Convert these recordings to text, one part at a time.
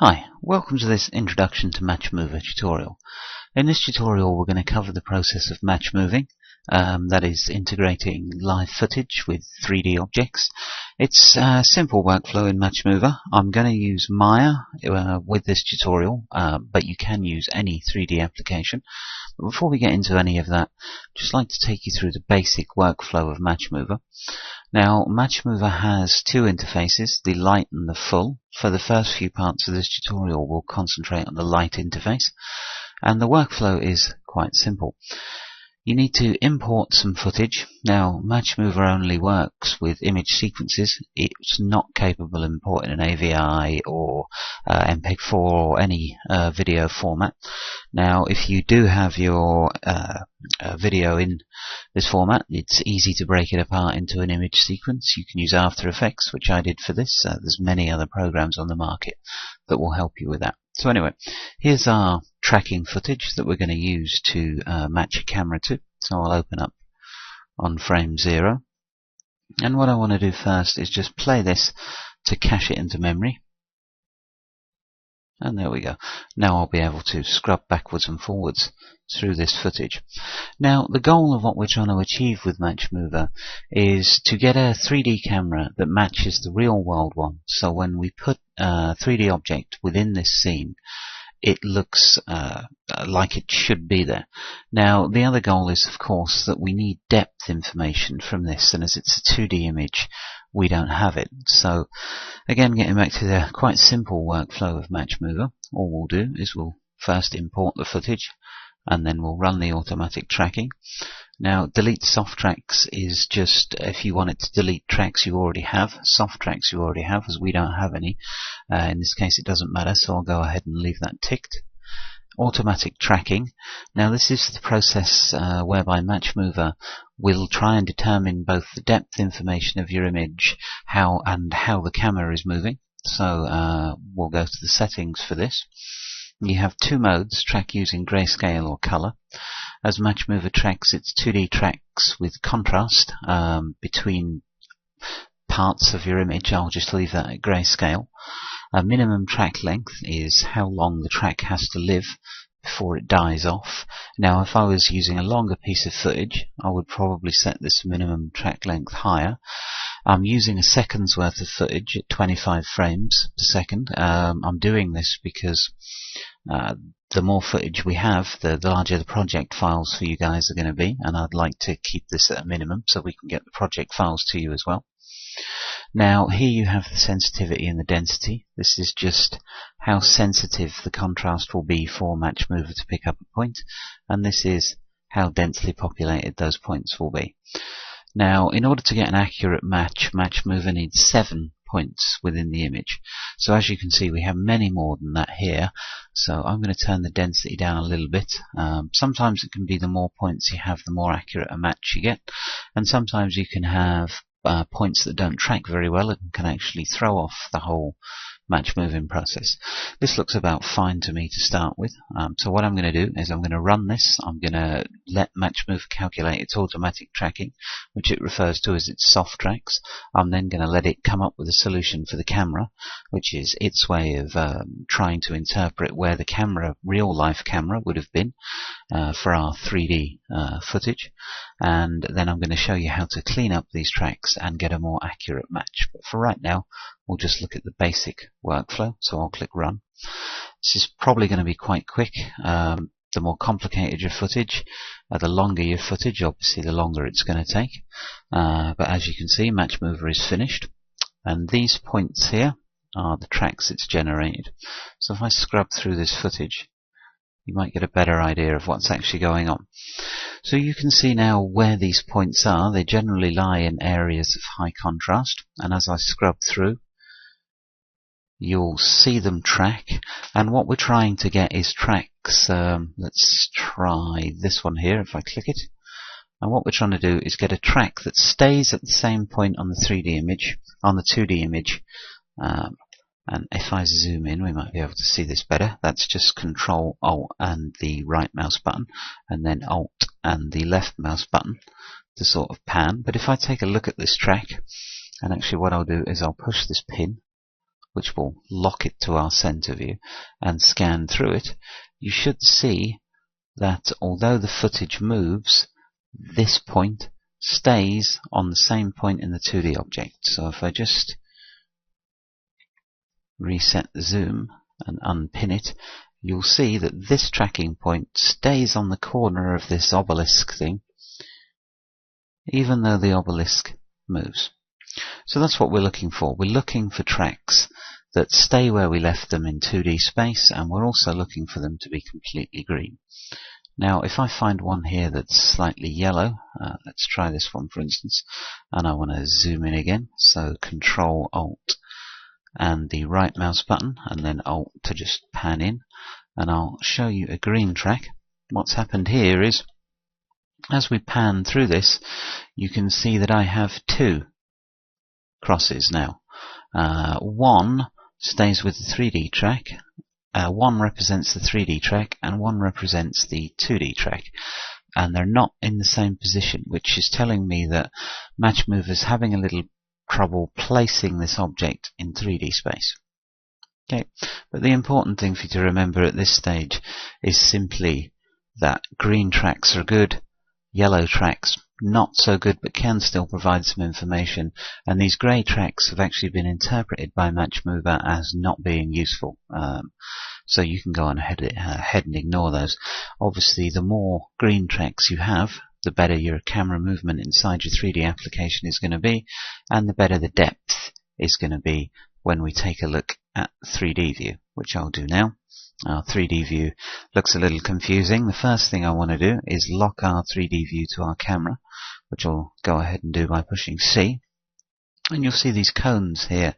Hi, welcome to this Introduction to MatchMover tutorial. In this tutorial we're going to cover the process of match moving, that is integrating live footage with 3D objects. It's a simple workflow in MatchMover. I'm going to use Maya with this tutorial, but you can use any 3D application. But before we get into any of that, I'd just like to take you through the basic workflow of MatchMover. Now, MatchMover has two interfaces, the light and the full. For the first few parts of this tutorial, we'll concentrate on the light interface. And the workflow is quite simple. You need to import some footage. Now, MatchMover only works with image sequences. It's not capable of importing an AVI or MPEG-4 or any video format. Now, if you do have your video in this format, it's easy to break it apart into an image sequence. You can use After Effects, which I did for this. There's many other programs on the market that will help you with that. So anyway, here's our tracking footage that we're going to use to match a camera to. So I'll open up on frame 0. And what I want to do first is just play this to cache it into memory. And there we go. Now I'll be able to scrub backwards and forwards through this footage. Now, the goal of what we're trying to achieve with MatchMover is to get a 3D camera that matches the real world one. So when we put a 3D object within this scene, it looks like it should be there. Now, the other goal is, of course, that we need depth information from this, and as it's a 2D image, we don't have it. So, again, getting back to the quite simple workflow of MatchMover, all we'll do is we'll first import the footage, and then we'll run the automatic tracking. Now, delete soft tracks is just if you wanted to delete tracks you already have, soft tracks you already have, as we don't have any. In this case it doesn't matter, so I'll go ahead and leave that ticked. Automatic tracking. Now, this is the process whereby MatchMover will try and determine both the depth information of your image how the camera is moving. So we'll go to the settings for this. You have two modes, track using grayscale or color. As MatchMover tracks its 2D tracks with contrast between parts of your image, I'll just leave that at grayscale. A minimum track length is how long the track has to live before it dies off. Now, if I was using a longer piece of footage, I would probably set this minimum track length higher. I'm using a second's worth of footage at 25 frames per second. I'm doing this because the more footage we have, the larger the project files for you guys are going to be, and I'd like to keep this at a minimum so we can get the project files to you as well. Now, here you have the sensitivity and the density. This is just how sensitive the contrast will be for MatchMover to pick up a point, and this is how densely populated those points will be. Now, in order to get an accurate match, MatchMover needs 7 points within the image. So as you can see, we have many more than that here. So I'm going to turn the density down a little bit. Sometimes it can be the more points you have, the more accurate a match you get. And sometimes you can have points that don't track very well and can actually throw off the whole match moving process. This looks about fine to me to start with. So what I'm going to do is I'm going to run this. I'm going to let MatchMover calculate its automatic tracking, which it refers to as its soft tracks. I'm then going to let it come up with a solution for the camera, which is its way of trying to interpret where the camera, real life camera, would have been for our 3D footage. And then I'm going to show you how to clean up these tracks and get a more accurate match. But for right now, we'll just look at the basic workflow. So I'll click Run. This is probably going to be quite quick. The more complicated your footage, the longer your footage, obviously the longer it's going to take. But as you can see, MatchMover is finished. And these points here are the tracks it's generated. So if I scrub through this footage, you might get a better idea of what's actually going on. So you can see now where these points are. They generally lie in areas of high contrast, and as I scrub through, you'll see them track. And what we're trying to get is tracks. Let's try this one here if I click it. And what we're trying to do is get a track that stays at the same point on the 3D image, on the 2D image. And if I zoom in, we might be able to see this better. That's just Control Alt and the right mouse button, and then Alt and the left mouse button to sort of pan. But if I take a look at this track, and actually what I'll do is I'll push this pin which will lock it to our center view, and scan through it, you should see that although the footage moves, this point stays on the same point in the 2D object. So if I just reset the zoom and unpin it, you'll see that this tracking point stays on the corner of this obelisk thing, even though the obelisk moves. So that's what we're looking for. We're looking for tracks that stay where we left them in 2D space, and we're also looking for them to be completely green. Now, if I find one here that's slightly yellow, let's try this one for instance, and I want to zoom in again, so Control Alt and the right mouse button, and then Alt to just pan in, and I'll show you a green track. What's happened here is, as we pan through this, you can see that I have two crosses now. One stays with the 3D track, one represents the 3D track, and one represents the 2D track, and they're not in the same position, which is telling me that MatchMover's having a little trouble placing this object in 3D space. Okay, but the important thing for you to remember at this stage is simply that green tracks are good, yellow tracks not so good but can still provide some information, and these grey tracks have actually been interpreted by MatchMover as not being useful. So you can go on ahead and ignore those. Obviously, the more green tracks you have, the better your camera movement inside your 3D application is going to be, and the better the depth is going to be when we take a look at 3D view, which I'll do now. Our 3D view looks a little confusing. The first thing I want to do is lock our 3D view to our camera, which I'll go ahead and do by pushing C. And you'll see these cones here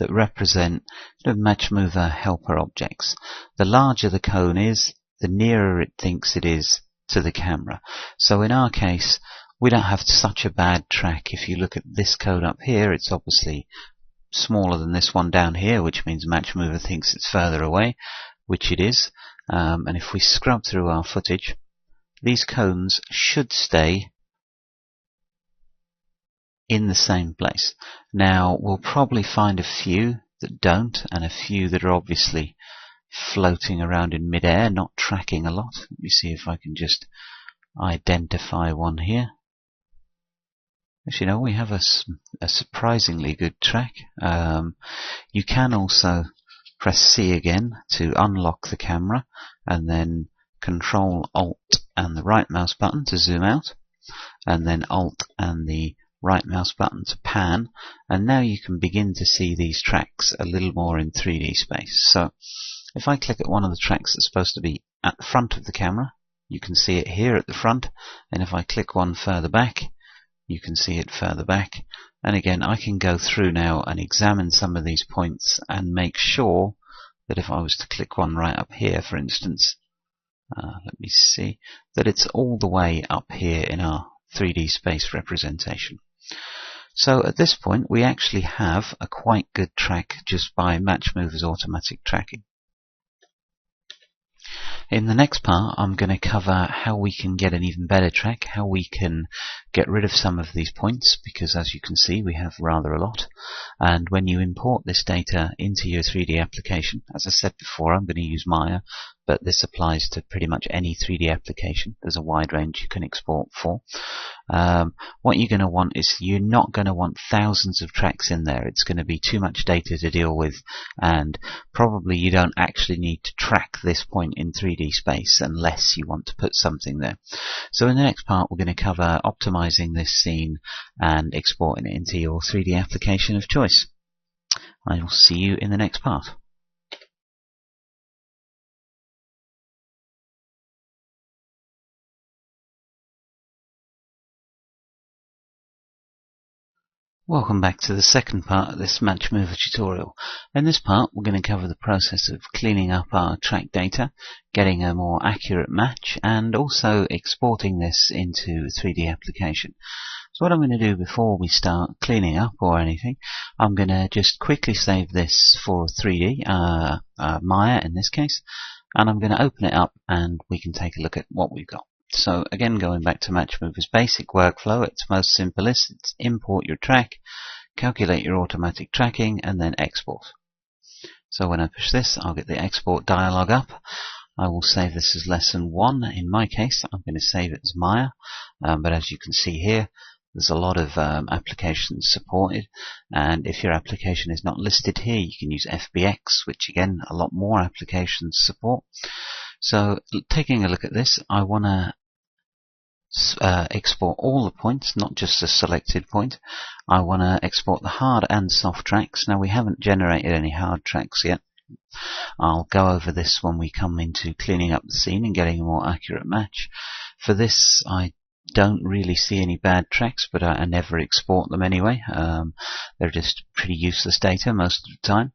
that represent the MatchMover helper objects. The larger the cone is, the nearer it thinks it is to the camera. So in our case, we don't have such a bad track. If you look at this cone up here, it's obviously smaller than this one down here, which means MatchMover thinks it's further away, which it is. And if we scrub through our footage, these cones should stay in the same place. Now, we'll probably find a few that don't, and a few that are obviously floating around in midair, not tracking a lot. Let me see if I can just identify one here. As you know, we have a surprisingly good track. You can also press C again to unlock the camera, and then Control Alt and the right mouse button to zoom out, and then Alt and the right mouse button to pan, and now you can begin to see these tracks a little more in 3D space. So if I click at one of the tracks that's supposed to be at the front of the camera, you can see it here at the front, and if I click one further back, you can see it further back. And again, I can go through now and examine some of these points and make sure that if I was to click one right up here, for instance, let me see, that it's all the way up here in our 3D space representation. So at this point, we actually have a quite good track just by MatchMover's automatic tracking. In the next part, I'm going to cover how we can get an even better track, how we can get rid of some of these points, because as you can see, we have rather a lot. And when you import this data into your 3D application, as I said before, I'm going to use Maya, but this applies to pretty much any 3D application. There's a wide range you can export for. What you're going to want is, you're not going to want thousands of tracks in there. It's going to be too much data to deal with, and probably you don't actually need to track this point in 3D space unless you want to put something there. So in the next part, we're going to cover optimizing this scene and exporting it into your 3D application of choice. I will see you in the next part. Welcome back to the second part of this MatchMover tutorial. In this part, we're going to cover the process of cleaning up our track data, getting a more accurate match, and also exporting this into a 3D application. So what I'm going to do before we start cleaning up or anything, I'm going to just quickly save this for 3D, Maya in this case, and I'm going to open it up and we can take a look at what we've got. So again, going back to MatchMover's basic workflow, at its most simplest, it's import your track, calculate your automatic tracking, and then export. So when I push this, I'll get the export dialog up. I will save this as lesson 1. In my case, I'm going to save it as Maya, but as you can see here, there's a lot of applications supported, and if your application is not listed here, you can use FBX, which again, a lot more applications support. So taking a look at this, I want to export all the points, not just a selected point. I want to export the hard and soft tracks. Now we haven't generated any hard tracks yet. I'll go over this when we come into cleaning up the scene and getting a more accurate match. For this, I don't really see any bad tracks, but I never export them anyway. They're just pretty useless data most of the time.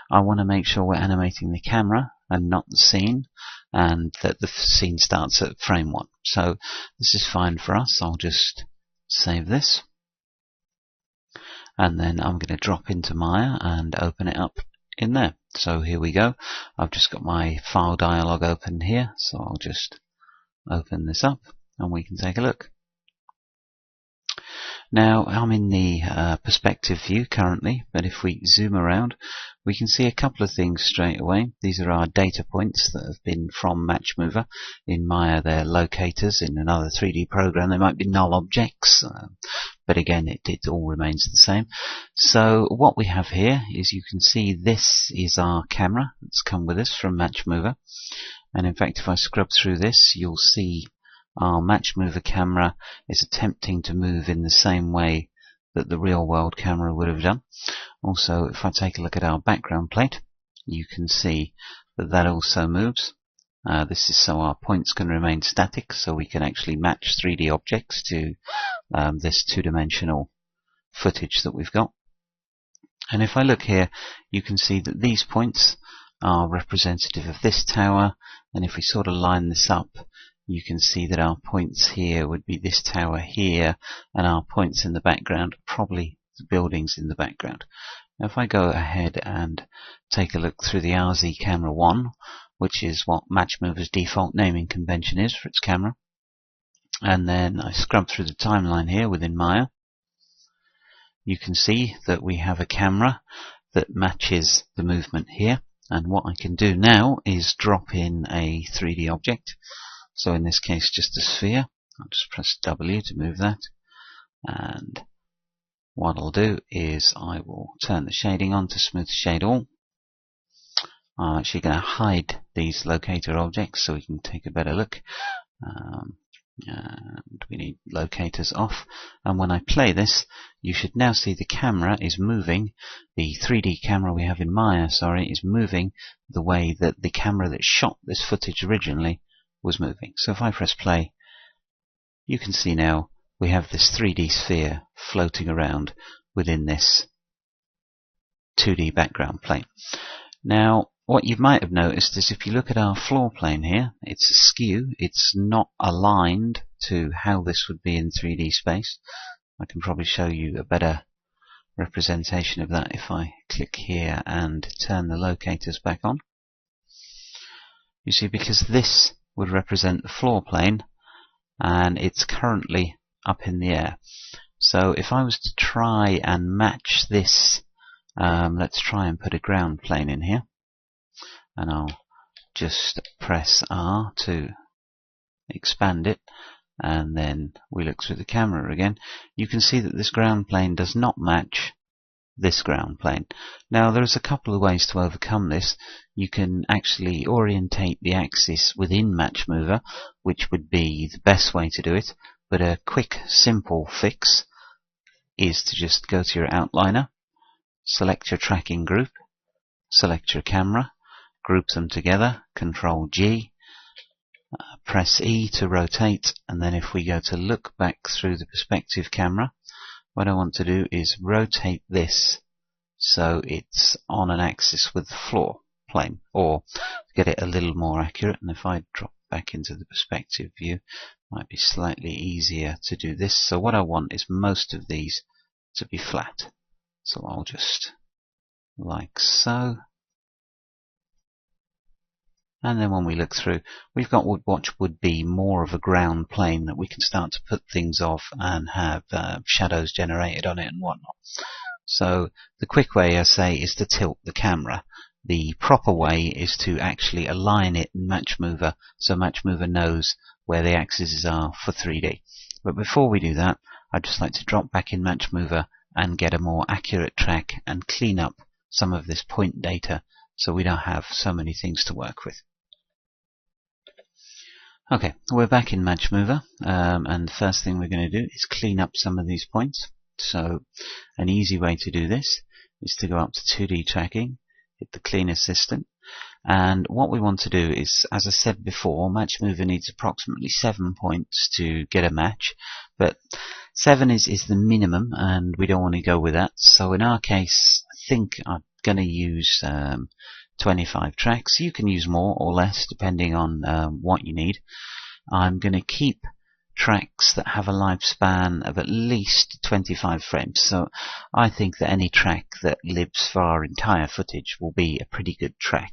I want to make sure we're animating the camera and not the scene, and that the scene starts at frame 1. So this is fine for us. I'll just save this, and then I'm going to drop into Maya and open it up in there. So here we go. I've just got my file dialog open here, so I'll just open this up and we can take a look. Now I'm in the perspective view currently, but if we zoom around, we can see a couple of things straight away. These are our data points that have been from MatchMover. In Maya they're locators. In another 3D program they might be null objects, but again it all remains the same. So what we have here is, you can see this is our camera that's come with us from MatchMover, and in fact if I scrub through this, you'll see our MatchMover camera is attempting to move in the same way that the real world camera would have done. Also, if I take a look at our background plate, you can see that that also moves. This is so our points can remain static, so we can actually match 3D objects to this two-dimensional footage that we've got. And if I look here, you can see that these points are representative of this tower, and if we sort of line this up, you can see that our points here would be this tower here, and our points in the background are probably the buildings in the background. Now if I go ahead and take a look through the RZ Camera 1, which is what MatchMover's default naming convention is for its camera, and then I scrub through the timeline here within Maya, you can see that we have a camera that matches the movement here. And what I can do now is drop in a 3D object. So in this case, just a sphere. I'll just press W to move that. And what I'll do is I will turn the shading on to smooth shade all. I'm actually going to hide these locator objects so we can take a better look. And we need locators off. And when I play this, you should now see the camera is moving. The 3D camera we have in Maya, is moving the way that the camera that shot this footage originally was moving. So if I press play, you can see now we have this 3D sphere floating around within this 2D background plane. Now what you might have noticed is, if you look at our floor plane here, it's askew. It's not aligned to how this would be in 3D space. I can probably show you a better representation of that if I click here and turn the locators back on. You see, because this would represent the floor plane and it's currently up in the air. So if I was to try and match this, let's try and put a ground plane in here, and I'll just press R to expand it, and then we look through the camera again. You can see that this ground plane does not match this ground plane. Now there's a couple of ways to overcome this. You can actually orientate the axis within MatchMover, which would be the best way to do it, but a quick simple fix is to just go to your outliner, select your tracking group, select your camera, group them together, Control G, press E to rotate, and then if we go to look back through the perspective camera, what I want to do is rotate this so it's on an axis with the floor plane, or to get it a little more accurate. And if I drop back into the perspective view, it might be slightly easier to do this. So what I want is most of these to be flat. So I'll just like so. And then when we look through, we've got what would be more of a ground plane that we can start to put things off and have shadows generated on it and whatnot. So the quick way, I say, is to tilt the camera. the proper way is to actually align it in MatchMover so MatchMover knows where the axes are for 3D. But before we do that, I'd just like to drop back in MatchMover and get a more accurate track and clean up some of this point data so we don't have so many things to work with. Okay, we're back in MatchMover, and the first thing we're going to do is clean up some of these points. So an easy way to do this is to go up to 2D tracking, hit the Clean Assistant, and what we want to do is, as I said before, MatchMover needs approximately 7 points to get a match, but 7 is the minimum and we don't want to go with that. So in our case, I think I'm going to use 25 tracks. You can use more or less depending on what you need. I'm going to keep tracks that have a lifespan of at least 25 frames. So I think that any track that lives for our entire footage will be a pretty good track.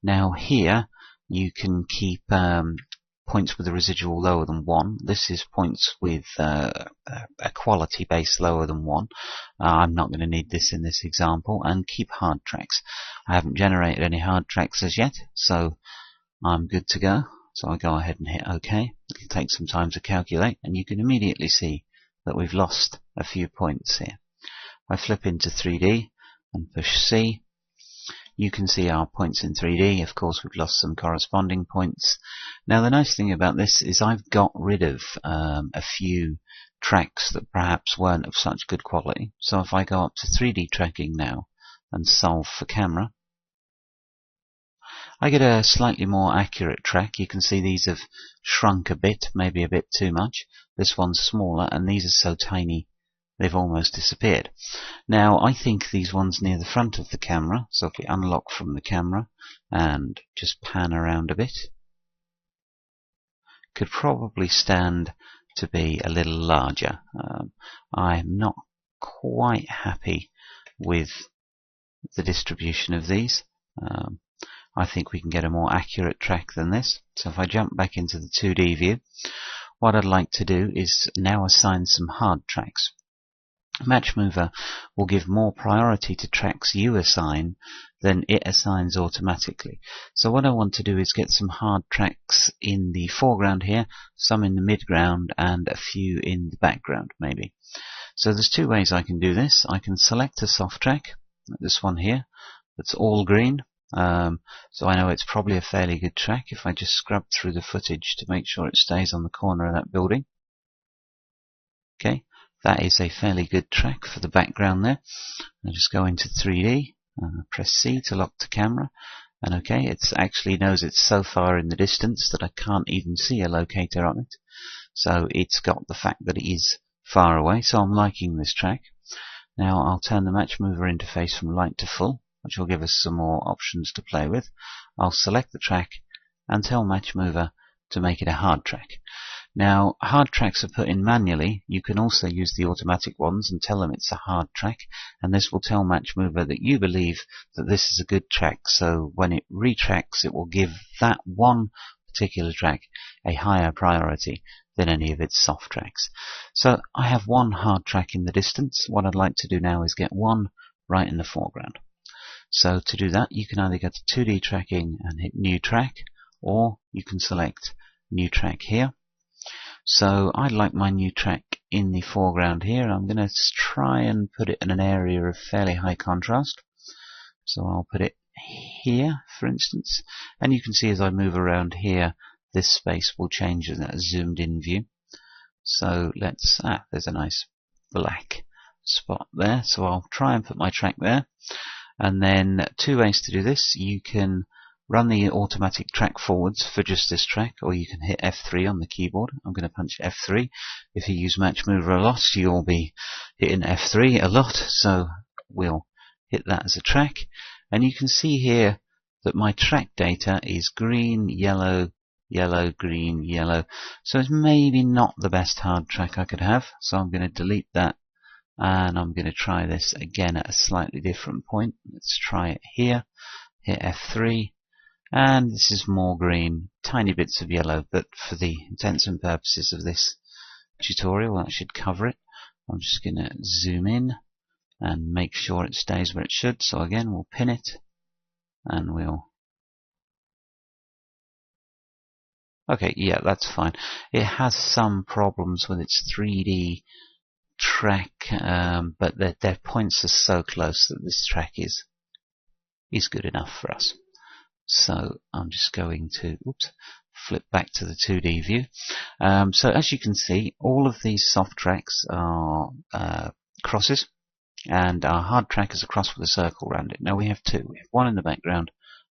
Now here you can keep points with a residual lower than 1. This is points with a quality base lower than 1. I'm not going to need this in this example. And keep hard tracks. I haven't generated any hard tracks as yet, so I'm good to go. So I'll go ahead and hit OK. It'll take some time to calculate, and you can immediately see that we've lost a few points here. If I flip into 3D and push C, you can see our points in 3D. Of course, we've lost some corresponding points. Now, the nice thing about this is I've got rid of a few tracks that perhaps weren't of such good quality. So if I go up to 3D tracking now and solve for camera, I get a slightly more accurate track. You can see these have shrunk a bit, maybe a bit too much. This one's smaller, and these are so tiny they've almost disappeared. Now, I think these ones near the front of the camera, so if we unlock from the camera and just pan around a bit, could probably stand to be a little larger. I'm not quite happy with the distribution of these. I think we can get a more accurate track than this. So if I jump back into the 2D view, what I'd like to do is now assign some hard tracks. MatchMover will give more priority to tracks you assign than it assigns automatically. So what I want to do is get some hard tracks in the foreground here, some in the midground, and a few in the background maybe. So there's two ways I can do this. I can select a soft track, this one here, that's all green. So I know it's probably a fairly good track if I just scrub through the footage to make sure it stays on the corner of that building. Okay, that is a fairly good track for the background there. I'll just go into 3D, press C to lock the camera, and okay, it actually knows it's so far in the distance that I can't even see a locator on it. So it's got the fact that it is far away, so I'm liking this track. Now I'll turn the MatchMover interface from light to full, which will give us some more options to play with. I'll select the track and tell MatchMover to make it a hard track. Now, hard tracks are put in manually. You can also use the automatic ones and tell them it's a hard track, and this will tell MatchMover that you believe that this is a good track, so when it retracks it will give that one particular track a higher priority than any of its soft tracks. So I have one hard track in the distance. What I'd like to do now is get one right in the foreground. So to do that, you can either go to 2D tracking and hit New Track, or you can select New Track here. So I'd like my new track in the foreground here. I'm going to try and put it in an area of fairly high contrast. So I'll put it here, for instance. And you can see as I move around here, this space will change in that zoomed in view. So let's, there's a nice black spot there. So I'll try and put my track there. And then two ways to do this. You can run the automatic track forwards for just this track, or you can hit F3 on the keyboard. I'm going to punch F3. If you use MatchMover a lot, you'll be hitting F3 a lot, so we'll hit that as a track. And you can see here that my track data is green, yellow, yellow, green, yellow. So it's maybe not the best hard track I could have, so I'm going to delete that. And I'm going to try this again at a slightly different point. Let's try it here. Hit F3. And this is more green, tiny bits of yellow, but for the intents and purposes of this tutorial, that should cover it. I'm just going to zoom in and make sure it stays where it should. So again, we'll pin it. and we'll... Okay, yeah, that's fine. It has some problems with its 3D track, but their points are so close that this track is good enough for us. So I'm just going to flip back to the 2D view. So as you can see, all of these soft tracks are crosses, and our hard track is a cross with a circle around it. Now we have two. We have one in the background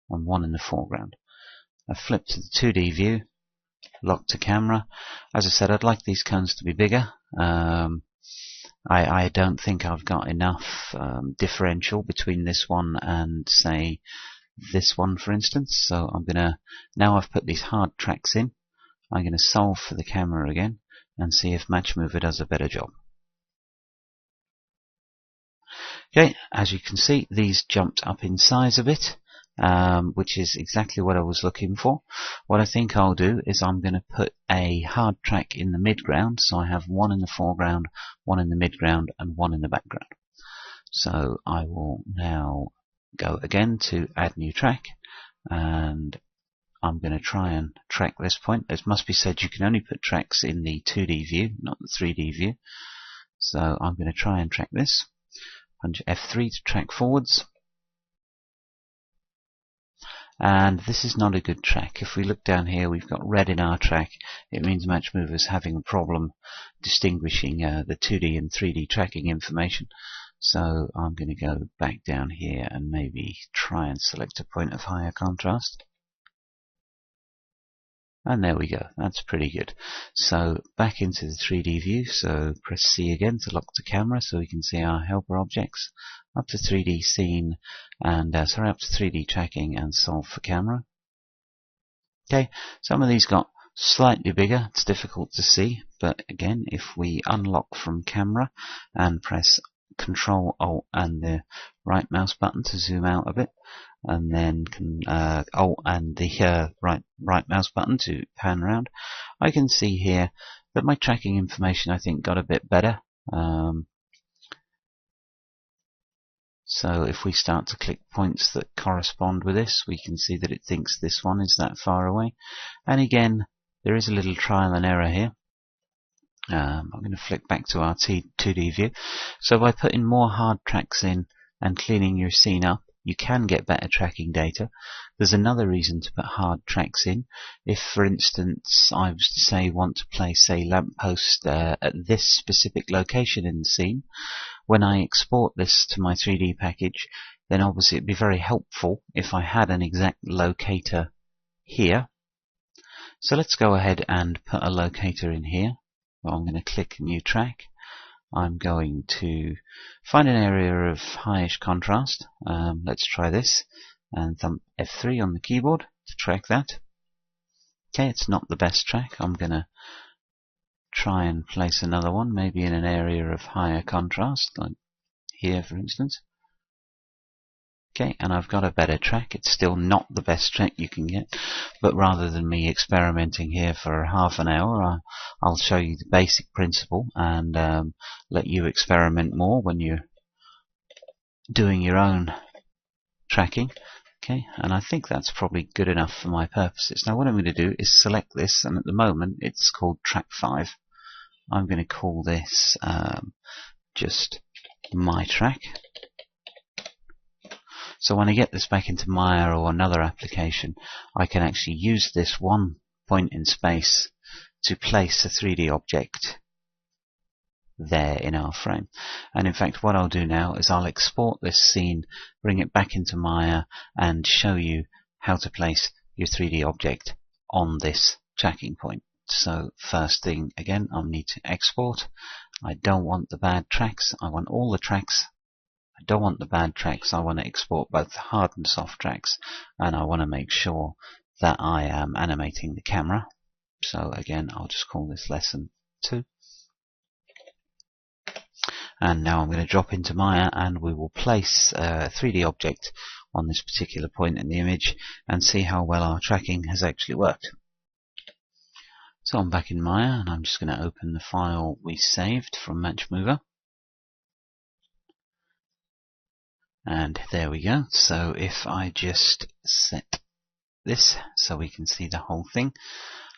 and one in the foreground. I flip to the 2D view, lock to camera. As I said, I'd like these cones to be bigger. I don't think I've got enough differential between this one and, say, this one, for instance. So I'm gonna, now I've put these hard tracks in, I'm gonna solve for the camera again and see if MatchMover does a better job. Okay, as you can see, these jumped up in size a bit, which is exactly what I was looking for. What I think I'll do is I'm going to put a hard track in the midground, so I have one in the foreground, one in the midground, and one in the background. So I will now go again to add new track, and I'm going to try and track this point. It must be said you can only put tracks in the 2D view, not the 3D view. So I'm going to try and track this. Punch F3 to track forwards. And this is not a good track. If we look down here, we've got red in our track. It means MatchMover is having a problem distinguishing the 2D and 3D tracking information. So I'm going to go back down here and maybe try and select a point of higher contrast. And there we go, that's pretty good. So back into the 3D view, so press C again to lock the camera so we can see our helper objects. Up to 3D scene, and up to 3D tracking, and solve for camera. Okay, some of these got slightly bigger, it's difficult to see, but again, if we unlock from camera and press Control Alt and the right mouse button to zoom out a bit, and then Alt and the right mouse button to pan around, I can see here that my tracking information I think got a bit better. So if we start to click points that correspond with this, we can see that it thinks this one is that far away. And again, there is a little trial and error here. I'm going to flick back to our 2D view. So by putting more hard tracks in and cleaning your scene up, you can get better tracking data. There's another reason to put hard tracks in. If, for instance, I was to say want to place a lamppost at this specific location in the scene, when I export this to my 3D package, then obviously it'd be very helpful if I had an exact locator here. So let's go ahead and put a locator in here. Well, I'm going to click New Track. I'm going to find an area of highish contrast. Let's try this, and thumb F3 on the keyboard to track that. Okay, it's not the best track. I'm going to try and place another one, maybe in an area of higher contrast, like here, for instance. Okay, and I've got a better track. It's still not the best track you can get, but rather than me experimenting here for half an hour, I'll show you the basic principle and let you experiment more when you're doing your own tracking. Okay, and I think that's probably good enough for my purposes. Now what I'm going to do is select this, and at the moment it's called track 5. I'm going to call this just my track. So when I get this back into Maya or another application, I can actually use this one point in space to place a 3D object there in our frame. And in fact, what I'll do now is I'll export this scene, bring it back into Maya, and show you how to place your 3D object on this tracking point. So first thing, again, I'll need to export. I don't want the bad tracks. I want all the tracks. I don't want the bad tracks. I want to export both the hard and soft tracks, and I want to make sure that I am animating the camera. So again, I'll just call this lesson 2. And now I'm going to drop into Maya, and we will place a 3D object on this particular point in the image and see how well our tracking has actually worked. So I'm back in Maya, and I'm just going to open the file we saved from MatchMover. And there we go. So if I just set this so we can see the whole thing,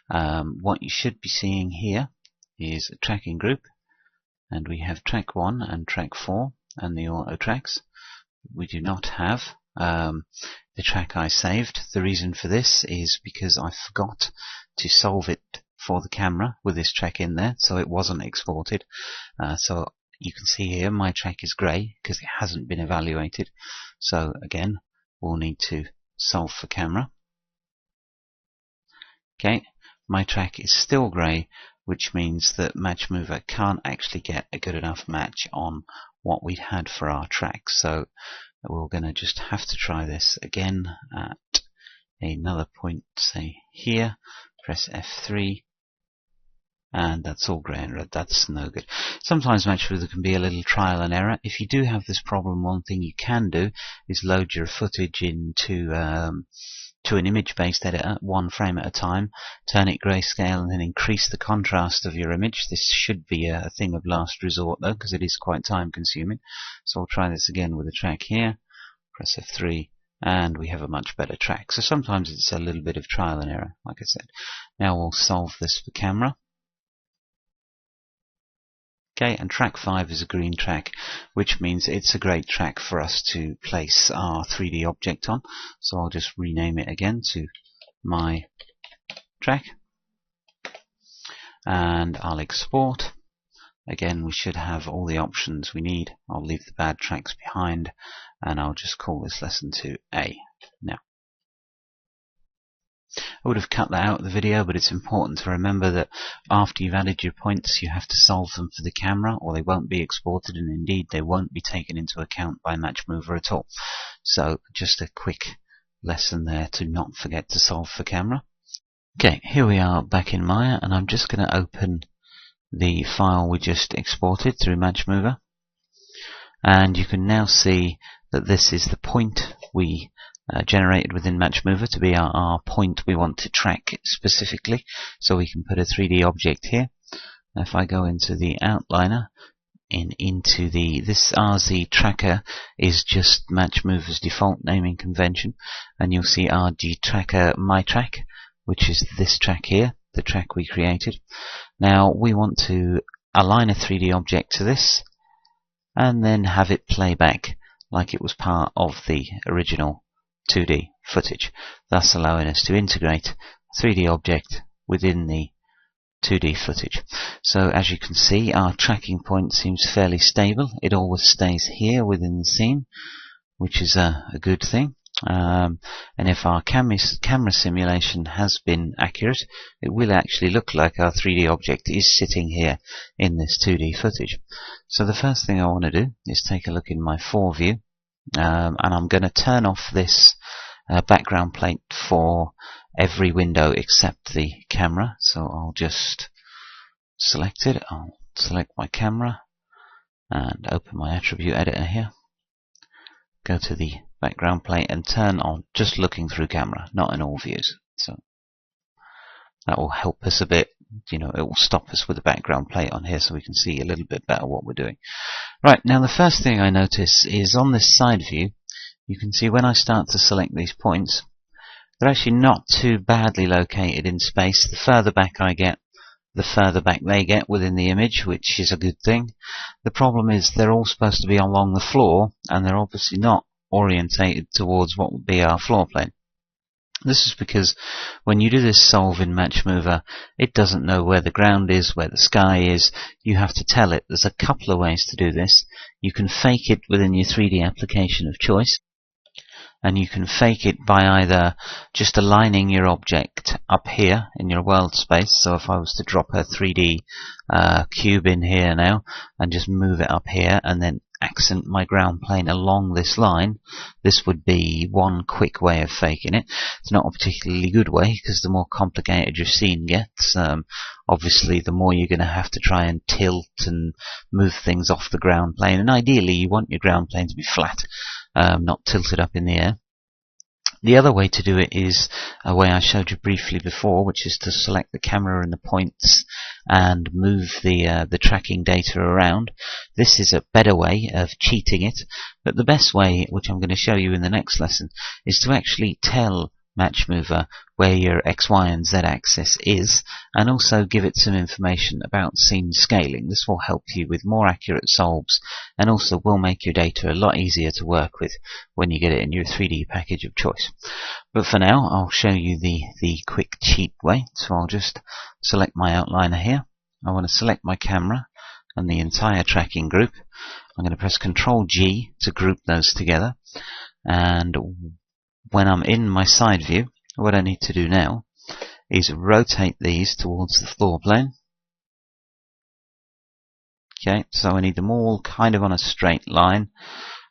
what you should be seeing here is a tracking group, and we have track 1 and track 4 and the auto tracks. We do not have the track I saved. The reason for this is because I forgot to solve it for the camera with this track in there, so it wasn't exported. So you can see here my track is grey because it hasn't been evaluated. So again, we'll need to solve for camera. Okay, my track is still grey, which means that MatchMover can't actually get a good enough match on what we had for our track. So we're going to just have to try this again at another point, say here, press F3, and that's all grey and red. That's no good. Sometimes MatchMover can be a little trial and error. If you do have this problem, one thing you can do is load your footage into an image-based editor, one frame at a time, turn it grayscale, and then increase the contrast of your image. This should be a thing of last resort though, because it is quite time-consuming. So I'll try this again with a track here, press F3, and we have a much better track. So sometimes it's a little bit of trial and error, like I said. Now we'll solve this for camera. Okay, and track 5 is a green track, which means it's a great track for us to place our 3D object on. So I'll just rename it again to my track, and I'll export. Again, we should have all the options we need. I'll leave the bad tracks behind, and I'll just call this lesson to A. Now, I would have cut that out of the video, but it's important to remember that after you've added your points, you have to solve them for the camera, or they won't be exported, and indeed they won't be taken into account by MatchMover at all. So just a quick lesson there to not forget to solve for camera. Okay, here we are back in Maya, and I'm just going to open the file we just exported through MatchMover, and you can now see that this is the point we generated within MatchMover to be our point we want to track specifically, so we can put a 3D object here. Now if I go into the outliner and into this RZ tracker is just MatchMover's default naming convention, and you'll see RG tracker my track, which is this track here, the track we created. Now we want to align a 3D object to this and then have it play back like it was part of the original 2D footage, thus allowing us to integrate a 3D object within the 2D footage. So as you can see, our tracking point seems fairly stable. It always stays here within the scene, which is a good thing. And if our camera simulation has been accurate, it will actually look like our 3D object is sitting here in this 2D footage. So the first thing I want to do is take a look in my 4 view, and I'm going to turn off this background plate for every window except the camera. So I'll just select it. I'll select my camera and open my attribute editor here. Go to the background plate and turn on just looking through camera, not in all views. So that will help us a bit. It will stop us with the background plate on here so we can see a little bit better what we're doing. Right, now the first thing I notice is on this side view, you can see when I start to select these points, they're actually not too badly located in space. The further back I get, the further back they get within the image, which is a good thing. The problem is they're all supposed to be along the floor, and they're obviously not orientated towards what would be our floor plane. This is because when you do this solve in MatchMover, it doesn't know where the ground is, where the sky is. You have to tell it. There's a couple of ways to do this. You can fake it within your 3D application of choice, and you can fake it by either just aligning your object up here in your world space. So if I was to drop a 3D cube in here now and just move it up here and then accent my ground plane along this line, this would be one quick way of faking it. It's not a particularly good way, because the more complicated your scene gets, obviously the more you're going to have to try and tilt and move things off the ground plane, and ideally you want your ground plane to be flat, not tilted up in the air. The other way to do it is a way I showed you briefly before, which is to select the camera and the points and move the tracking data around. This is a better way of cheating it, but the best way, which I'm going to show you in the next lesson, is to actually tell MatchMover where your X, Y, and Z axis is, and also give it some information about scene scaling. This will help you with more accurate solves, and also will make your data a lot easier to work with when you get it in your 3D package of choice. But for now, I'll show you the quick cheat way. So I'll just select my outliner here. I want to select my camera and the entire tracking group. I'm going to press Ctrl G to group those together, and when I'm in my side view, what I need to do now is rotate these towards the floor plane. Okay, so I need them all kind of on a straight line,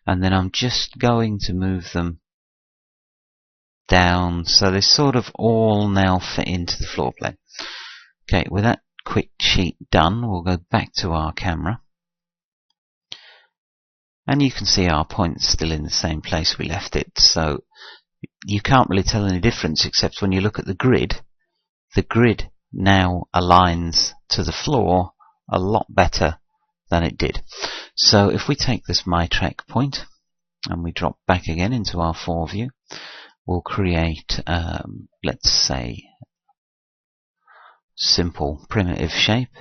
and then I'm just going to move them down so they sort of all now fit into the floor plane. Okay, with that quick cheat done, we'll go back to our camera, and you can see our point's still in the same place we left it, so you can't really tell any difference, except when you look at the grid now aligns to the floor a lot better than it did. So if we take this my track point and we drop back again into our foreview, we'll create, let's say, simple primitive shape,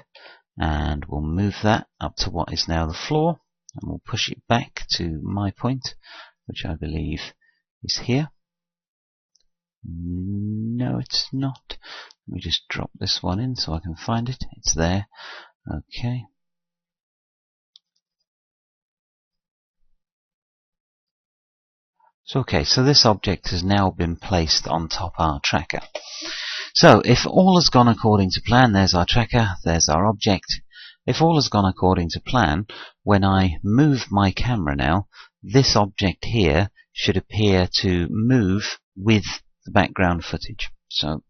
and we'll move that up to what is now the floor, and we'll push it back to my point, which I believe is here. No, it's not. Let me just drop this one in so I can find it. It's there. Okay. So this object has now been placed on top our tracker. So if all has gone according to plan, there's our tracker, there's our object. If all has gone according to plan, when I move my camera now, this object here should appear to move with the background footage. So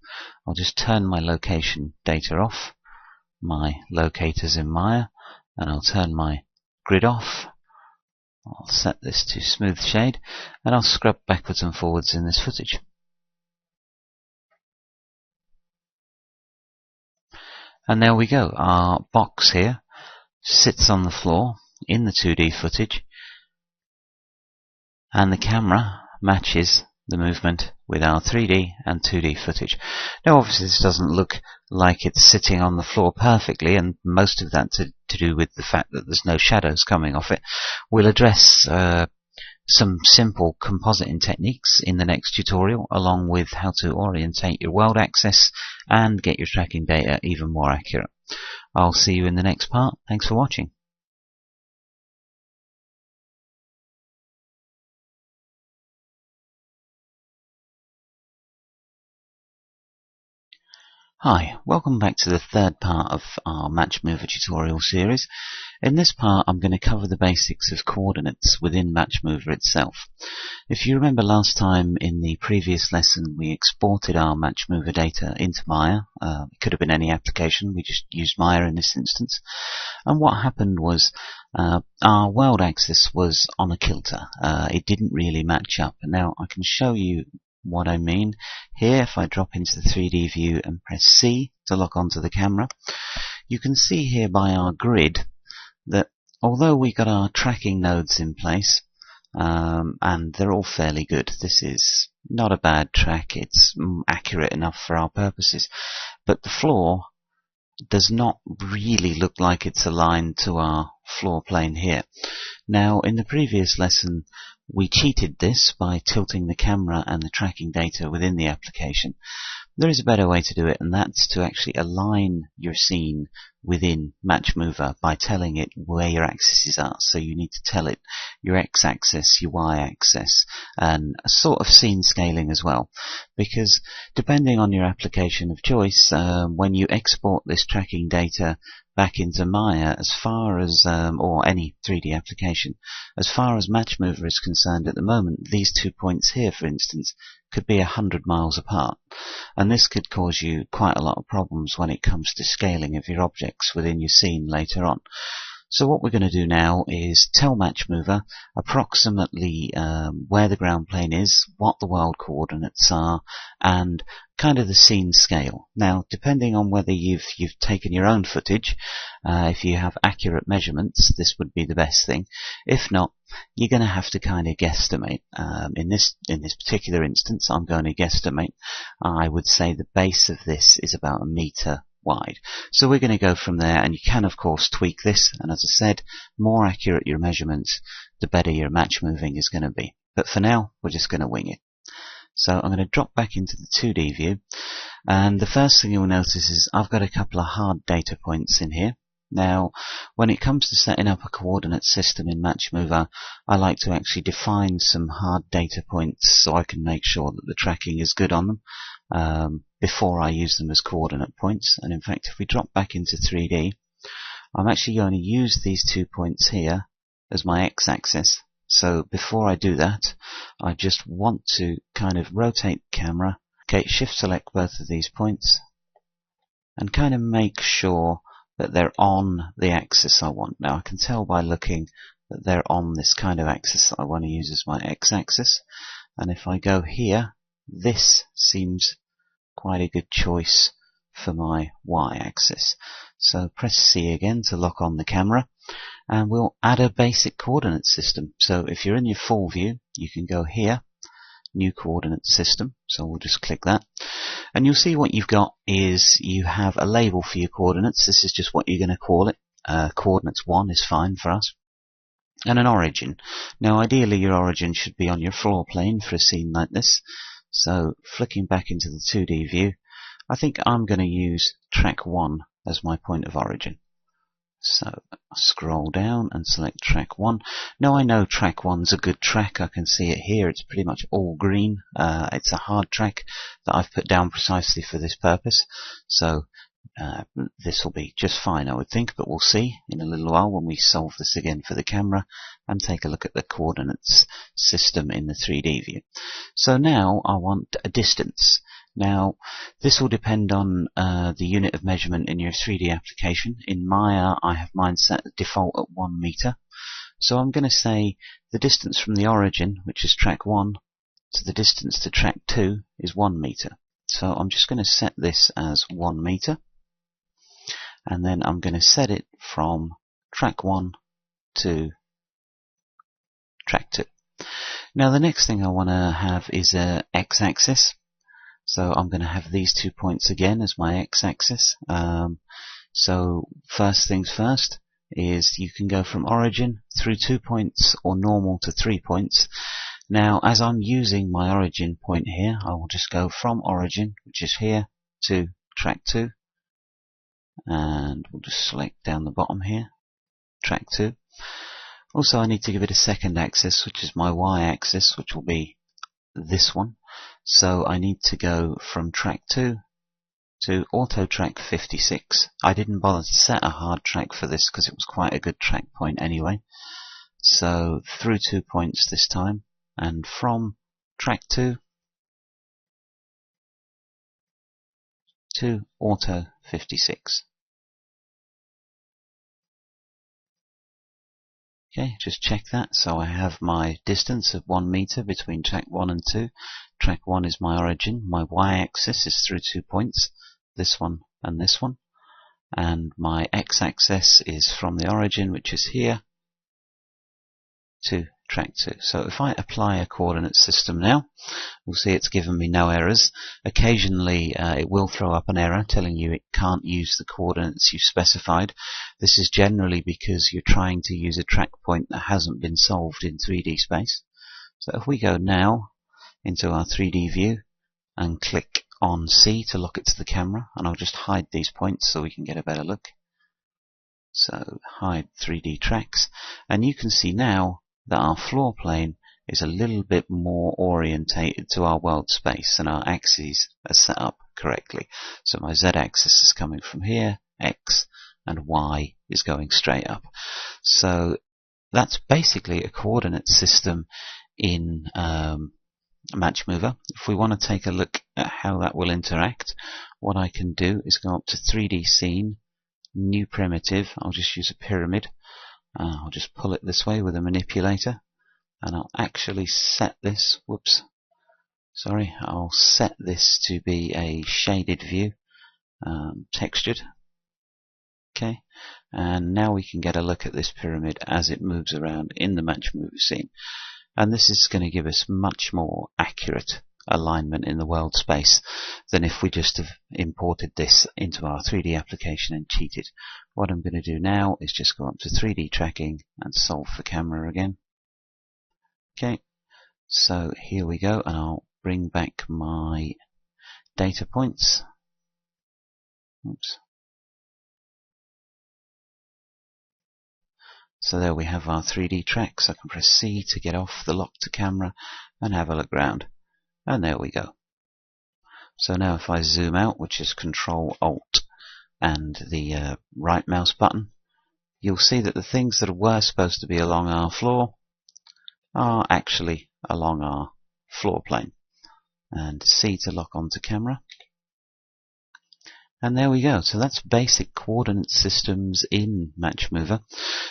I'll just turn my location data off, my locators in Maya, and I'll turn my grid off. I'll set this to smooth shade, and I'll scrub backwards and forwards in this footage. And there we go. Our box here sits on the floor in the 2D footage, and the camera matches the movement with our 3D and 2D footage. Now obviously this doesn't look like it's sitting on the floor perfectly, and most of that to do with the fact that there's no shadows coming off it. We'll address some simple compositing techniques in the next tutorial, along with how to orientate your world axis and get your tracking data even more accurate. I'll see you in the next part. Thanks for watching. Hi, welcome back to the third part of our MatchMover tutorial series. In this part I'm going to cover the basics of coordinates within MatchMover itself. If you remember last time in the previous lesson we exported our MatchMover data into Maya. It could have been any application, we just used Maya in this instance. And what happened was our world axis was on a kilter. It didn't really match up. And now I can show you what I mean. Here, if I drop into the 3D view and press C to lock onto the camera, you can see here by our grid that although we got our tracking nodes in place, and they're all fairly good, this is not a bad track, it's accurate enough for our purposes, but the floor does not really look like it's aligned to our floor plane here. Now, in the previous lesson, we cheated this by tilting the camera and the tracking data within the application. There is a better way to do it, and that's to actually align your scene within MatchMover by telling it where your axes are. So you need to tell it your x-axis, your y-axis, and a sort of scene scaling as well. Because depending on your application of choice, when you export this tracking data back into Maya, as far as, or any 3D application, as far as MatchMover is concerned at the moment, these 2 points here, for instance, could be 100 miles apart. And this could cause you quite a lot of problems when it comes to scaling of your objects within your scene later on. So what we're going to do now is tell MatchMover approximately where the ground plane is, what the world coordinates are, and kind of the scene scale. Now, depending on whether you've taken your own footage, if you have accurate measurements, this would be the best thing. If not, you're going to have to kind of guesstimate. In this particular instance, I'm going to guesstimate. I would say the base of this is about 1 meter wide. So we're going to go from there, and you can of course tweak this, and as I said, more accurate your measurements, the better your match moving is going to be. But for now, we're just going to wing it. So I'm going to drop back into the 2D view, and the first thing you'll notice is I've got a couple of hard data points in here. Now, when it comes to setting up a coordinate system in MatchMover, I like to actually define some hard data points so I can make sure that the tracking is good on them before I use them as coordinate points. And in fact, if we drop back into 3D, I'm actually going to use these 2 points here as my x-axis. So before I do that, I just want to kind of rotate the camera, okay, shift select both of these points, and kind of make sure that they're on the axis I want. Now I can tell by looking that they're on this kind of axis that I want to use as my x-axis, and if I go here, this seems quite a good choice for my y-axis. So press C again to lock on the camera, and we'll add a basic coordinate system. So if you're in your full view, you can go here, new coordinate system, so we'll just click that, and you'll see what you've got is you have a label for your coordinates. This is just what you're going to call it. Coordinates 1 is fine for us, and an origin. Now ideally your origin should be on your floor plane for a scene like this. So flicking back into the 2D view, I think I'm going to use track 1 as my point of origin. So scroll down and select track 1. Now I know track 1's a good track. I can see it here. It's pretty much all green. It's a hard track that I've put down precisely for this purpose. So this will be just fine, I would think, but we'll see in a little while when we solve this again for the camera and take a look at the coordinates system in the 3D view. So now I want a distance. Now, this will depend on the unit of measurement in your 3D application. In Maya, I have mine set default at 1 meter. So I'm going to say the distance from the origin, which is track 1, to the distance to track 2 is 1 meter. So I'm just going to set this as 1 meter. And then I'm going to set it from track 1 to track 2. Now the next thing I want to have is a x-axis. So I'm going to have these 2 points again as my x-axis. So first things first is you can go from origin through 2 points or normal to 3 points. Now as I'm using my origin point here, I will just go from origin, which is here, to track 2. And we'll just select down the bottom here, track 2. Also I need to give it a second axis, which is my y-axis, which will be this one. So I need to go from track 2 to auto track 56. I didn't bother to set a hard track for this because it was quite a good track point anyway. So through 2 points this time, and from track 2 to auto 56. Okay, just check that. So I have my distance of 1 meter between track 1 and 2. Track 1 is my origin. My y-axis is through 2 points, this one and this one. And my x-axis is from the origin, which is here, to track 2. So if I apply a coordinate system now, we'll see it's given me no errors. Occasionally it will throw up an error telling you it can't use the coordinates you specified. This is generally because you're trying to use a track point that hasn't been solved in 3D space. So if we go now into our 3D view and click on C to lock it to the camera, and I'll just hide these points so we can get a better look. So hide 3D tracks, and you can see now that our floor plane is a little bit more orientated to our world space and our axes are set up correctly. So my z-axis is coming from here, x, and y is going straight up. So that's basically a coordinate system in MatchMover. If we want to take a look at how that will interact, what I can do is go up to 3D scene, new primitive. I'll just use a pyramid. I'll just pull it this way with a manipulator, and I'll actually set this, I'll set this to be a shaded view, textured. Okay, and now we can get a look at this pyramid as it moves around in the MatchMover scene, and this is going to give us much more accurate alignment in the world space than if we just have imported this into our 3D application and cheated. What I'm going to do now is just go up to 3D tracking and solve for camera again. Okay, so here we go, and I'll bring back my data points. Oops. So there we have our 3D tracks. I can press C to get off the lock to camera and have a look round. And there we go. So now if I zoom out, which is Control Alt and the right mouse button, you'll see that the things that were supposed to be along our floor are actually along our floor plane. And C to lock onto camera. And there we go. So that's basic coordinate systems in MatchMover.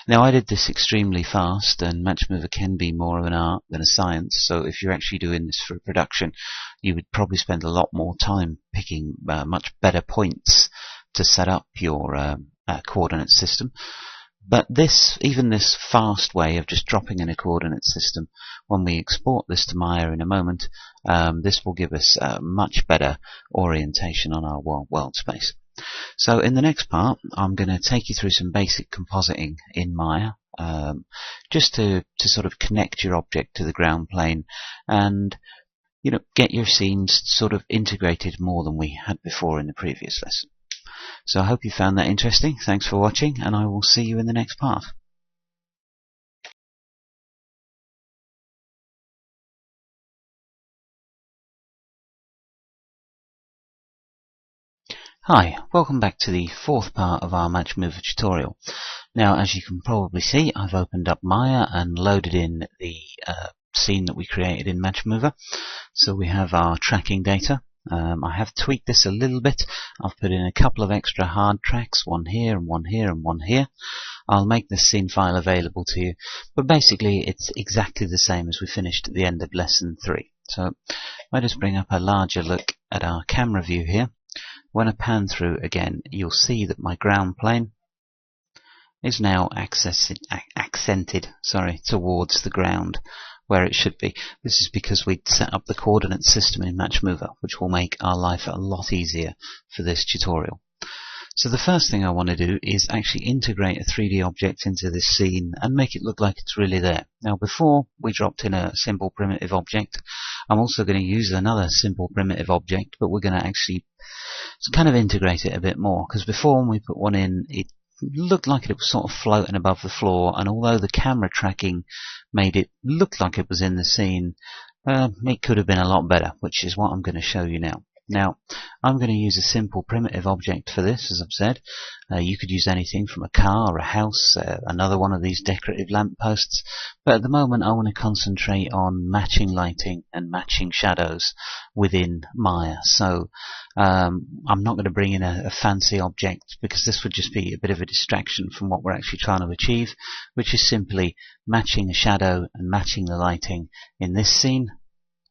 Now I did this extremely fast, and MatchMover can be more of an art than a science. So if you're actually doing this for production, you would probably spend a lot more time picking much better points to set up your coordinate system. But even this fast way of just dropping in a coordinate system, when we export this to Maya in a moment, this will give us much better orientation on our world space. So in the next part, I'm going to take you through some basic compositing in Maya, just to sort of connect your object to the ground plane and get your scenes sort of integrated more than we had before in the previous lesson. So I hope you found that interesting. Thanks for watching, and I will see you in the next part. Hi, welcome back to the fourth part of our MatchMover tutorial. Now, as you can probably see, I've opened up Maya and loaded in the scene that we created in MatchMover. So we have our tracking data. I have tweaked this a little bit. I've put in a couple of extra hard tracks, one here and one here and one here. I'll make this scene file available to you, but basically it's exactly the same as we finished at the end of lesson 3. So if I just bring up a larger look at our camera view here, when I pan through again, you'll see that my ground plane is now accented towards the ground where it should be. This is because we'd set up the coordinate system in MatchMover, which will make our life a lot easier for this tutorial. So the first thing I want to do is actually integrate a 3D object into this scene and make it look like it's really there. Now before we dropped in a simple primitive object, I'm also going to use another simple primitive object, but we're going to actually kind of integrate it a bit more, because before when we put one in, it looked like it was sort of floating above the floor, and although the camera tracking made it look like it was in the scene, it could have been a lot better, which is what I'm going to show you now. Now, I'm going to use a simple primitive object for this, as I've said. You could use anything from a car, a house, another one of these decorative lampposts, but at the moment I want to concentrate on matching lighting and matching shadows within Maya. So I'm not going to bring in a fancy object, because this would just be a bit of a distraction from what we're actually trying to achieve, which is simply matching a shadow and matching the lighting in this scene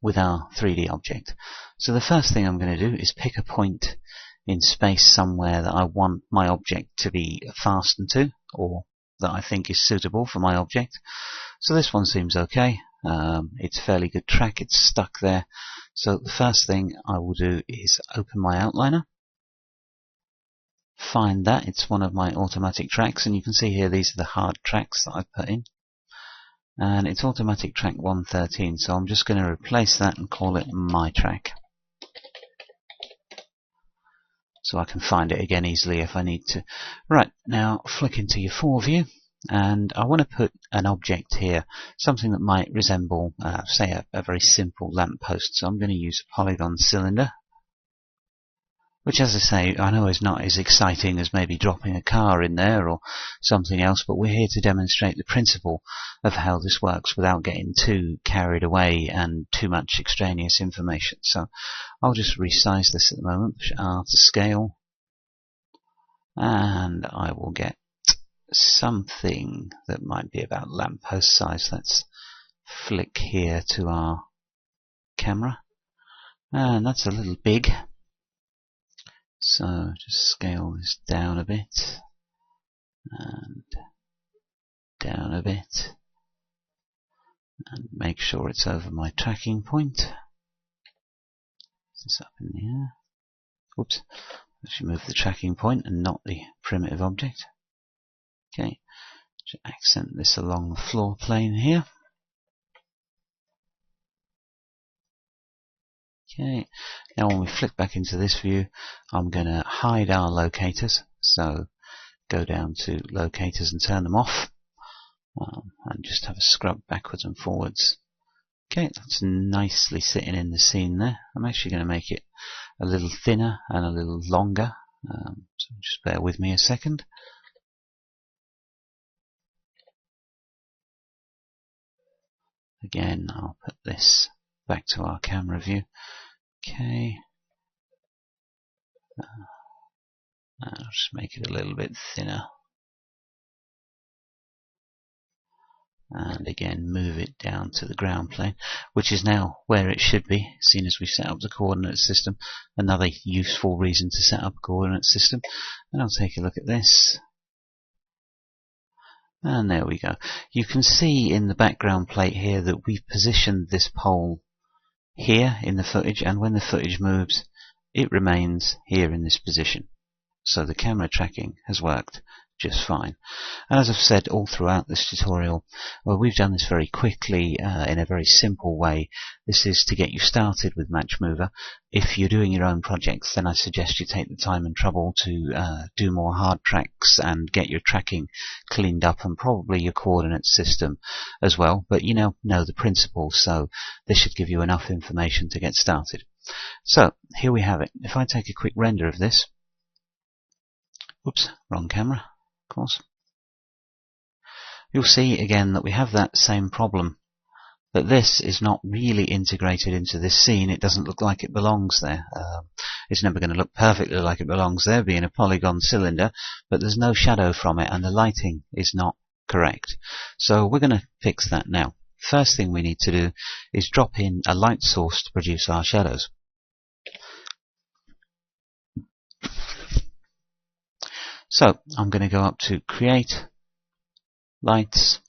with our 3D object. So the first thing I'm going to do is pick a point in space somewhere that I want my object to be fastened to, or that I think is suitable for my object. So this one seems okay. It's a fairly good track, it's stuck there. So the first thing I will do is open my outliner, find that it's one of my automatic tracks, and you can see here these are the hard tracks that I've put in. And it's automatic track 113, so I'm just going to replace that and call it my track, so I can find it again easily if I need to. Right, now flick into your 4 view, and I want to put an object here, something that might resemble, say, a very simple lamppost. So I'm going to use a polygon cylinder, which, as I say, I know is not as exciting as maybe dropping a car in there or something else, but we're here to demonstrate the principle of how this works without getting too carried away and too much extraneous information. So I'll just resize this at the moment, push R to scale, and I will get something that might be about lamppost size. Let's flick here to our camera, and that's a little big, so just scale this down a bit and down a bit and make sure it's over my tracking point. Is this up in the air? Whoops, I should move the tracking point and not the primitive object. Okay, just accent this along the floor plane here. Okay, now when we flick back into this view, I'm going to hide our locators. So go down to locators and turn them off, and just have a scrub backwards and forwards. Okay, that's nicely sitting in the scene there. I'm actually going to make it a little thinner and a little longer, so just bear with me a second. Again, I'll put this back to our camera view. Okay, I'll just make it a little bit thinner, and again move it down to the ground plane, which is now where it should be, seeing as we set up the coordinate system. Another useful reason to set up a coordinate system. And I'll take a look at this, and there we go. You can see in the background plate here that we've positioned this pole here in the footage, and when the footage moves it remains here in this position. So the camera tracking has worked just fine. And as I've said all throughout this tutorial, well, we've done this very quickly in a very simple way. This is to get you started with MatchMover. If you're doing your own projects, then I suggest you take the time and trouble to do more hard tracks and get your tracking cleaned up, and probably your coordinate system as well. But you know the principles, so this should give you enough information to get started. So here we have it. If I take a quick render of this, oops, wrong camera, of course, you'll see again that we have that same problem, that this is not really integrated into this scene. It doesn't look like it belongs there. It's never going to look perfectly like it belongs there, being a polygon cylinder, but there's no shadow from it and the lighting is not correct. So we're going to fix that now. First thing we need to do is drop in a light source to produce our shadows. So I'm going to go up to Create, Lights,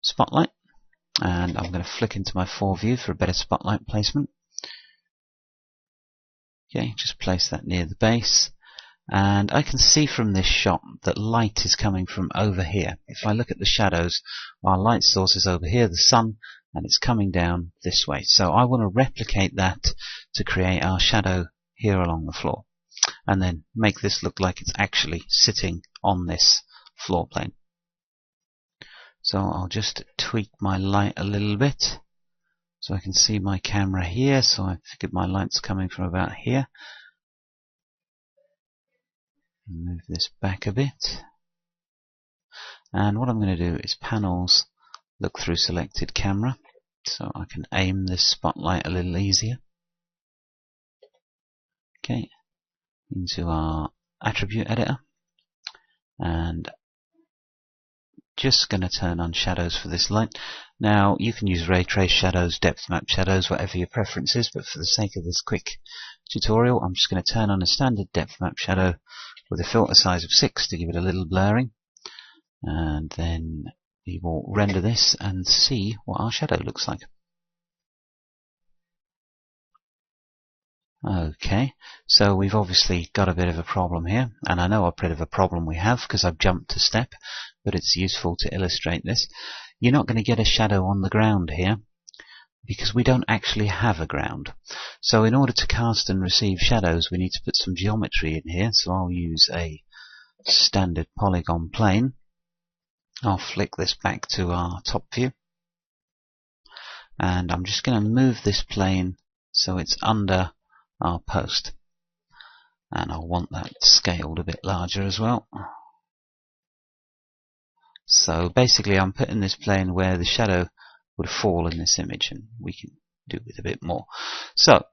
Spotlight, and I'm going to flick into my 4 view for a better spotlight placement. Okay, just place that near the base, and I can see from this shot that light is coming from over here. If I look at the shadows, our light source is over here, the sun, and it's coming down this way. So I want to replicate that to create our shadow here along the floor, and then make this look like it's actually sitting on this floor plane. So I'll just tweak my light a little bit so I can see my camera here. So I figured my light's coming from about here. Move this back a bit. And what I'm going to do is Panels, look through selected camera, so I can aim this spotlight a little easier. Okay, into our attribute editor, and just going to turn on shadows for this light. Now you can use ray trace shadows, depth map shadows, whatever your preference is, but for the sake of this quick tutorial I'm just going to turn on a standard depth map shadow with a filter size of 6 to give it a little blurring, and then we will render this and see what our shadow looks like. Okay, so we've obviously got a bit of a problem here, and I know what bit of a problem we have because I've jumped a step, but it's useful to illustrate this. You're not going to get a shadow on the ground here because we don't actually have a ground. So in order to cast and receive shadows we need to put some geometry in here, so I'll use a standard polygon plane. I'll flick this back to our top view, and I'm just going to move this plane so it's under our post, and I'll want that scaled a bit larger as well. So basically I'm putting this plane where the shadow would fall in this image, and we can do with a bit more. So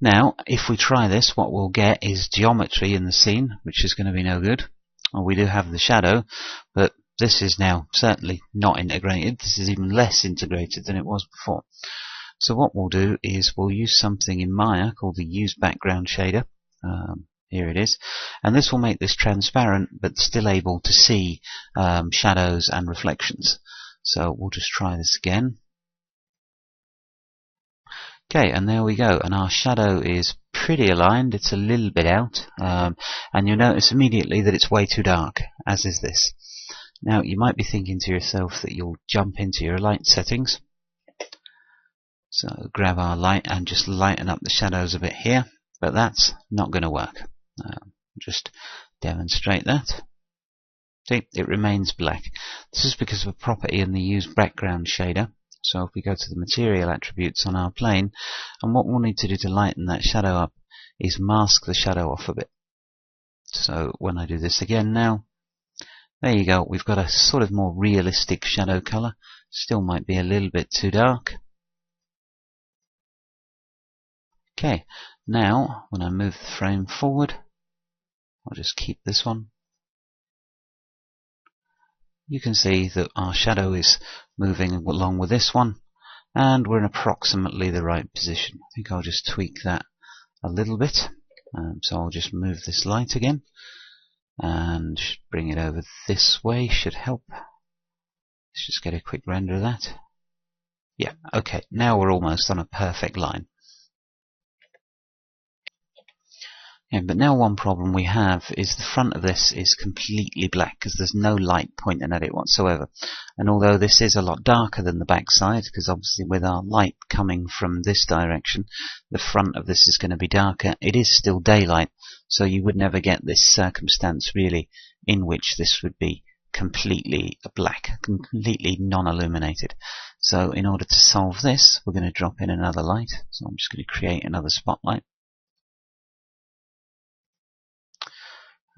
now if we try this, what we'll get is geometry in the scene, which is going to be no good. Well, we do have the shadow, but this is now certainly not integrated. This is even less integrated than it was before. So what we'll do is we'll use something in Maya called the Use Background Shader. Here it is, and this will make this transparent but still able to see shadows and reflections. So we'll just try this again. Okay, and there we go, and our shadow is pretty aligned. It's a little bit out, and you'll notice immediately that it's way too dark, as is this. Now you might be thinking to yourself that you'll jump into your light settings. So grab our light and just lighten up the shadows a bit here, but that's not going to work. Just demonstrate that. See, it remains black. This is because of a property in the Use Background Shader. So if we go to the material attributes on our plane, and what we'll need to do to lighten that shadow up is mask the shadow off a bit. So when I do this again now, there you go, we've got a sort of more realistic shadow color. Still might be a little bit too dark. Okay, now when I move the frame forward, I'll just keep this one. You can see that our shadow is moving along with this one, and we're in approximately the right position. I think I'll just tweak that a little bit. So I'll just move this light again and bring it over this way. Should help. Let's just get a quick render of that. Yeah, okay, now we're almost on a perfect line. Yeah, but now one problem we have is the front of this is completely black because there's no light pointing at it whatsoever. And although this is a lot darker than the back side, because obviously with our light coming from this direction, the front of this is going to be darker, it is still daylight, so you would never get this circumstance really in which this would be completely black, completely non-illuminated. So in order to solve this, we're going to drop in another light. So I'm just going to create another spotlight.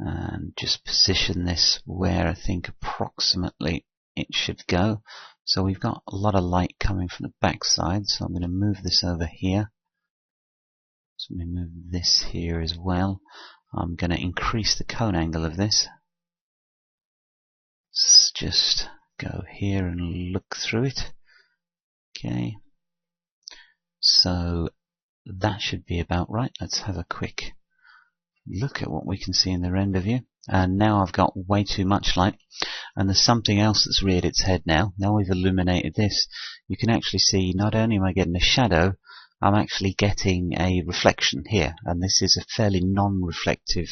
And just position this where I think approximately it should go. So we've got a lot of light coming from the back side, so I'm going to move this over here. So let me move this here as well. I'm going to increase the cone angle of this. Let's just go here and look through it. Okay. So that should be about right. Let's have a quick look at what we can see in the render view. And now I've got way too much light, and there's something else that's reared its head now. Now we've illuminated this, you can actually see not only am I getting a shadow, I'm actually getting a reflection here, and this is a fairly non-reflective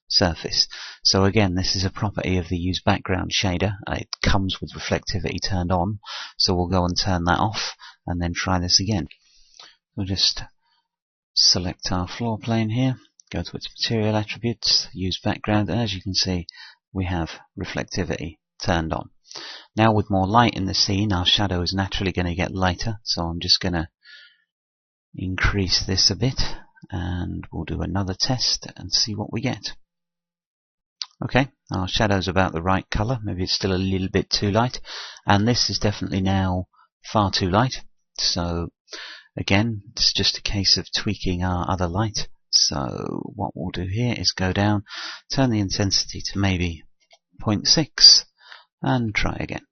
surface. So again, this is a property of the Use Background Shader. It comes with reflectivity turned on, so we'll go and turn that off and then try this again. We'll just select our floor plane here, go to its material attributes, use background, and as you can see we have reflectivity turned on. Now with more light in the scene, our shadow is naturally going to get lighter, so I'm just going to increase this a bit and we'll do another test and see what we get. Okay, our shadow's about the right colour, maybe it's still a little bit too light, and this is definitely now far too light, so again it's just a case of tweaking our other light. So what we'll do here is go down, turn the intensity to maybe 0.6 and try again.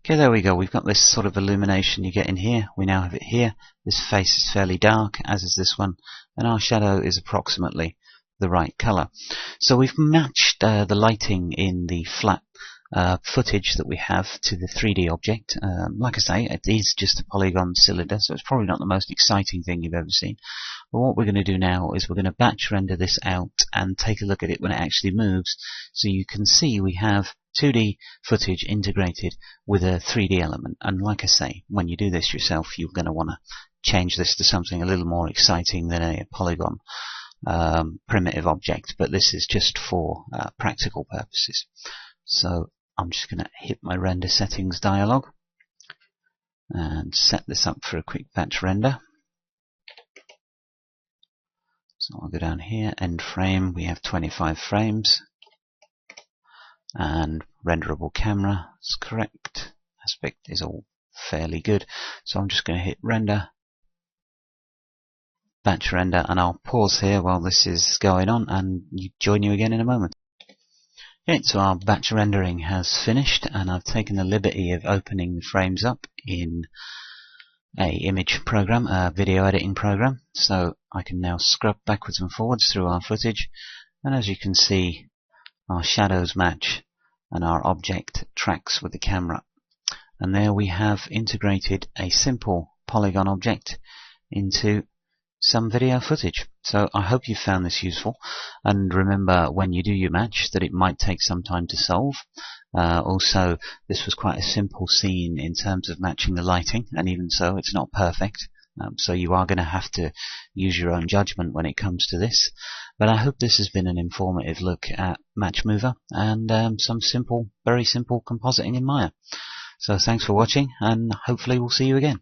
Okay, there we go. We've got this sort of illumination you get in here. We now have it here. This face is fairly dark, as is this one, and our shadow is approximately the right color. So we've matched the lighting in the flat footage that we have to the 3D object. Like I say, it is just a polygon cylinder, so it's probably not the most exciting thing you've ever seen. But what we're going to do now is we're going to batch render this out and take a look at it when it actually moves, so you can see we have 2D footage integrated with a 3D element. And like I say, when you do this yourself, you're going to want to change this to something a little more exciting than a polygon primitive object, but this is just for practical purposes. So I'm just going to hit my render settings dialog and set this up for a quick batch render. So I'll go down here, end frame, we have 25 frames, and renderable camera is correct, aspect is all fairly good. So I'm just going to hit render, batch render, and I'll pause here while this is going on and join you again in a moment. Okay, so our batch rendering has finished, and I've taken the liberty of opening the frames up in a image program, a video editing program, so I can now scrub backwards and forwards through our footage, and as you can see, our shadows match and our object tracks with the camera. And there we have integrated a simple polygon object into some video footage. So I hope you found this useful, and remember when you do your match that it might take some time to solve. Also, this was quite a simple scene in terms of matching the lighting, and even so it's not perfect, so you are going to have to use your own judgment when it comes to this. But I hope this has been an informative look at MatchMover and some very simple compositing in Maya. So thanks for watching, and hopefully we'll see you again.